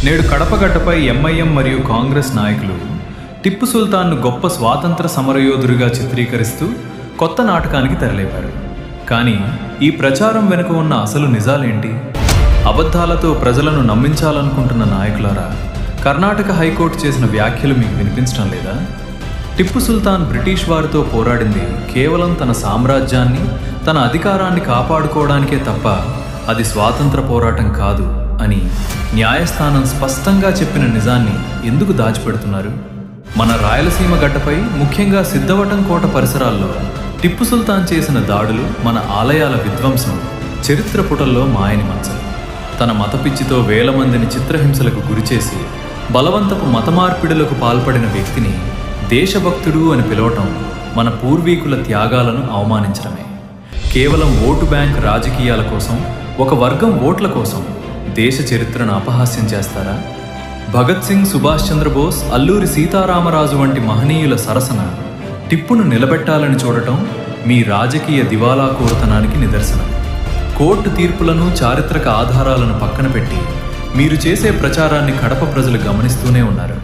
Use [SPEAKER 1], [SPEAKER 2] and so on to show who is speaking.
[SPEAKER 1] నేడు కడపగడ్డపై ఎంఐఎం మరియు కాంగ్రెస్ నాయకులు టిప్పు సుల్తాన్ను గొప్ప స్వాతంత్ర సమరయోధుడిగా చిత్రీకరిస్తూ కొత్త నాటకానికి తెరలేపారు. కానీ ఈ ప్రచారం వెనుక ఉన్న అసలు నిజాలేంటి? అబద్ధాలతో ప్రజలను నమ్మించాలనుకుంటున్న నాయకులారా, కర్ణాటక హైకోర్టు చేసిన వ్యాఖ్యలు మీకు వినిపించడం లేదా? టిప్పు సుల్తాన్ బ్రిటిష్ వారితో పోరాడింది కేవలం తన సామ్రాజ్యాన్ని, తన అధికారాన్ని కాపాడుకోవడానికే తప్ప అది స్వాతంత్ర పోరాటం కాదు అని న్యాయస్థానం స్పష్టంగా చెప్పిన నిజాన్ని ఎందుకు దాచిపెడుతున్నారు? మన రాయలసీమ గడ్డపై, ముఖ్యంగా సిద్ధవటం కోట పరిసరాల్లో టిప్పు సుల్తాన్ చేసిన దాడులు, మన ఆలయాల విధ్వంసం చరిత్ర పుటల్లో మాయని మచ్చలు. తన మతపిచ్చితో వేల మందిని చిత్రహింసలకు గురిచేసి బలవంతపు మత మార్పిడులకు పాల్పడిన వ్యక్తిని దేశభక్తుడు అని పిలవటం మన పూర్వీకుల త్యాగాలను అవమానించడమే. కేవలం ఓటు బ్యాంక్ రాజకీయాల కోసం, ఒక వర్గం ఓట్ల కోసం దేశ చరిత్రను అపహాస్యం చేస్తారా? భగత్ సింగ్, సుభాష్ చంద్రబోస్, అల్లూరి సీతారామరాజు వంటి మహనీయుల సరసన టిప్పును నిలబెట్టాలని చూడటం మీ రాజకీయ దివాలా కోరుతనానికి నిదర్శనం. కోర్టు తీర్పులను, చారిత్రక ఆధారాలను పక్కన పెట్టి మీరు చేసే ప్రచారాన్ని కడప ప్రజలు గమనిస్తూనే ఉన్నారు.